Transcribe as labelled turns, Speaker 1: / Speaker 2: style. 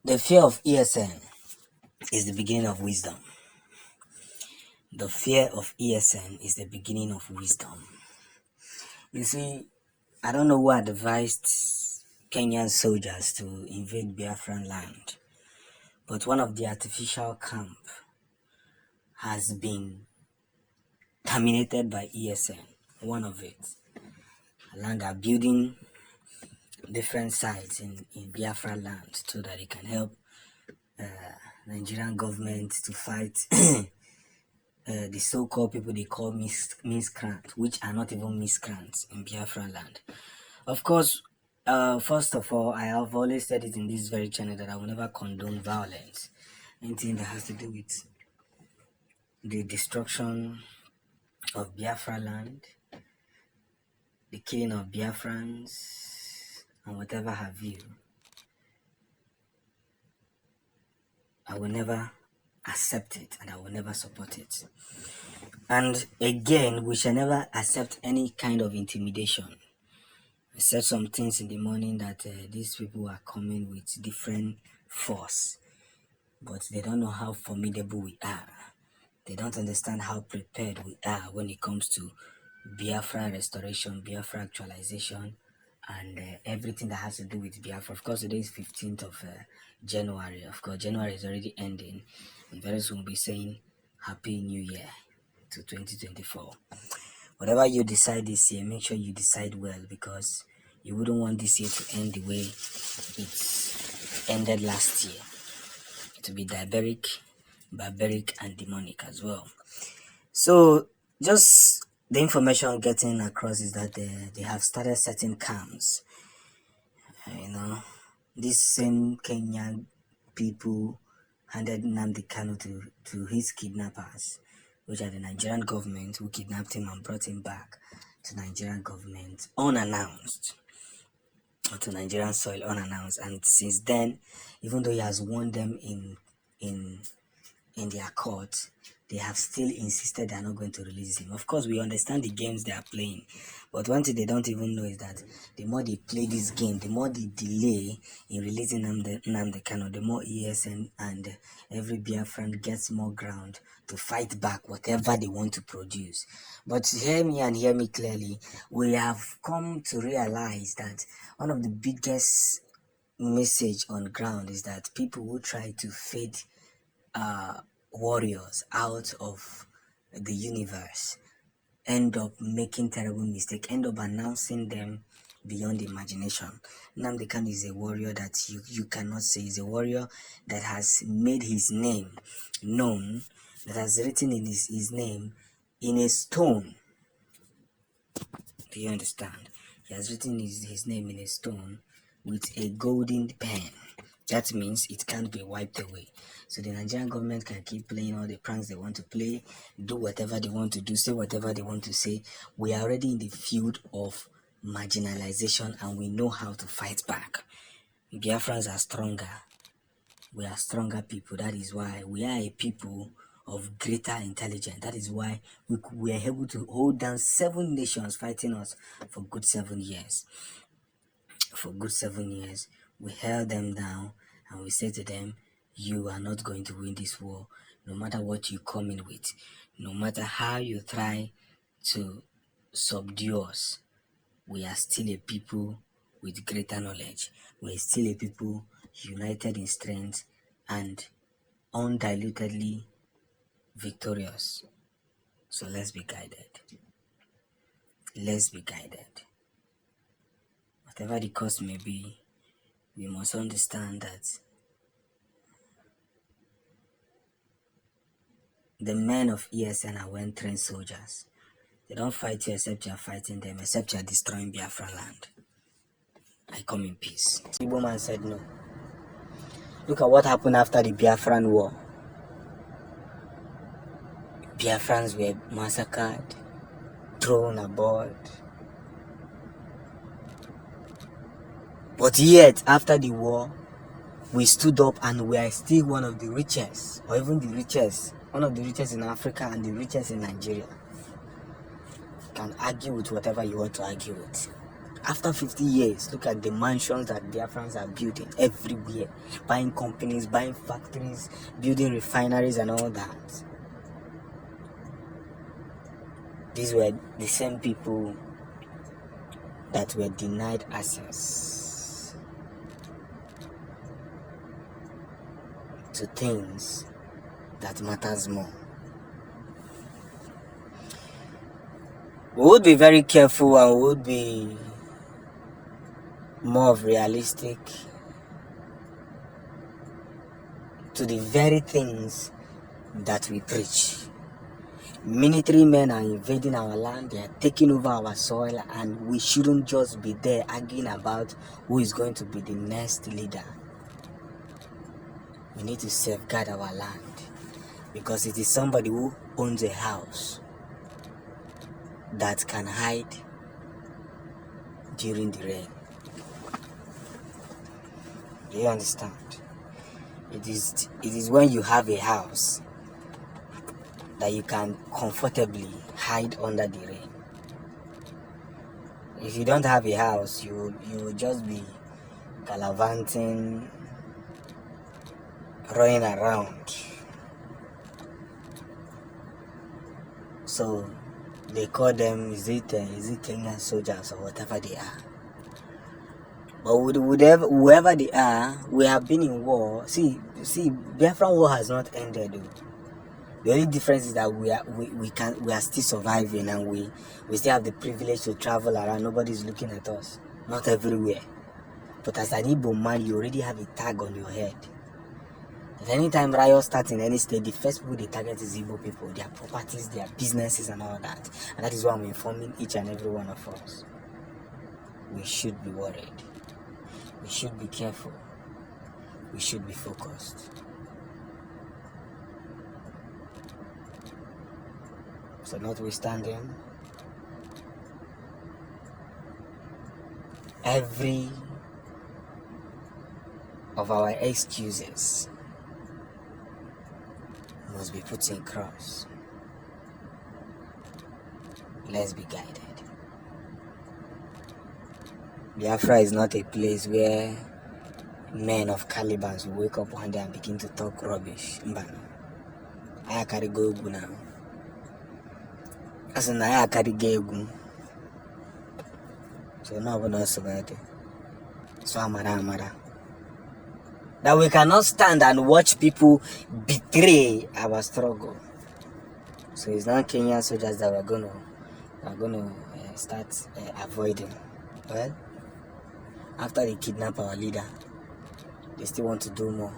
Speaker 1: The fear of ESN is the beginning of wisdom. The fear of ESN is the beginning of wisdom. You see, I don't know who advised Kenyan soldiers to invade Biafran land, but one of the artificial camp has been terminated by ESN. One of it. Land are building different sites in Biafra land so that it can help Nigerian government to fight the so-called people they call miscreants, which are not even miscreants in Biafra land. Of course, first of all, I have always said it in this very channel that I will never condone violence. Anything that has to do with the destruction of Biafra land, the killing of Biafrans, and whatever have you, I will never accept it and I will never support it. And again, we shall never accept any kind of intimidation. I said some things in the morning that these people are coming with different force, but they don't know how formidable we are. They don't understand how prepared we are when it comes to Biafra restoration, Biafra actualization, and everything that has to do with Biafra. Of course, today is 15th of January. Of course, January is already ending, and very soon we'll be saying Happy New Year to 2024. Whatever you decide this year, make sure you decide well, because you wouldn't want this year to end the way it ended last year. To be barbaric, and demonic as well. So, just the information I'm getting across is that they have started setting camps. These same Kenyan people handed Nnamdi Kanu to his kidnappers, which are the Nigerian government, who kidnapped him and brought him back to Nigerian government unannounced, or to Nigerian soil unannounced. And since then, even though he has warned them in their court, they have still insisted they are not going to release him. Of course, we understand the games they are playing, but one thing they don't even know is that the more they play this game, the more they delay in releasing Nnamdi Kanu, the more ESN and every Biafran gets more ground to fight back whatever they want to produce. But hear me clearly, we have come to realize that one of the biggest message on ground is that people who try to fade warriors out of the universe end up making terrible mistakes, end up announcing them beyond imagination. Nnamdi Kanu is a warrior that you cannot say. He's a warrior that has made his name known, that has written in his name in a stone. Do you understand? He has written his name in a stone with a golden pen. That means it can't be wiped away. So the Nigerian government can keep playing all the pranks they want to play, do whatever they want to do, say whatever they want to say. We are already in the field of marginalization and we know how to fight back. Biafrans are stronger. We are stronger people. That is why we are a people of greater intelligence. That is why we are able to hold down 7 nations fighting us for good 7 years. For good 7 years, we held them down and we said to them, you are not going to win this war, no matter what you come in with, no matter how you try to subdue us. We are still a people with greater knowledge. We are still a people united in strength and undilutedly victorious. So let's be guided. Let's be guided. Whatever the cost may be, we must understand that the men of ESN are well-trained soldiers. They don't fight you except you are fighting them, except you are destroying Biafra land. I come in peace. The woman said no. Look at what happened after the Biafran war. Biafrans were massacred, thrown aboard. But yet, after the war, we stood up and we are still one of the richest, or even the richest, one of the richest in Africa and the richest in Nigeria. You can argue with whatever you want to argue with. After 50 years, look at the mansions that Biafrans are building everywhere, buying companies, buying factories, building refineries and all that. These were the same people that were denied access to things that matters more. We would be very careful and we would be more of realistic to the very things that we preach. Military men are invading our land, they are taking over our soil, and we shouldn't just be there arguing about who is going to be the next leader. We need to safeguard our land, because it is somebody who owns a house that can hide during the rain. Do you understand? It is when you have a house that you can comfortably hide under the rain. If you don't have a house, you will just be gallivanting, running around. So they call them, is it Kenyan soldiers or whatever they are. But whoever they are, we have been in war. See, Biafran war has not ended though. The only difference is that we are still surviving, and we still have the privilege to travel around. Nobody's looking at us. Not everywhere. But as an Igbo man, you already have a tag on your head. At any time riots start in any state, the first people they target is Igbo people, their properties, their businesses and all that. And that is why I'm informing each and every one of us. We should be worried. We should be careful. We should be focused. So notwithstanding, every of our excuses must be put in cross. Let's be guided. Biafra is not a place where men of calibers will wake up one day and begin to talk rubbish. I carry go now. As an I carry go. So now we're not so bad. So amara. That we cannot stand and watch people betray our struggle. So it's not Kenyan soldiers that we're gonna start avoiding. Well, after they kidnap our leader, they still want to do more.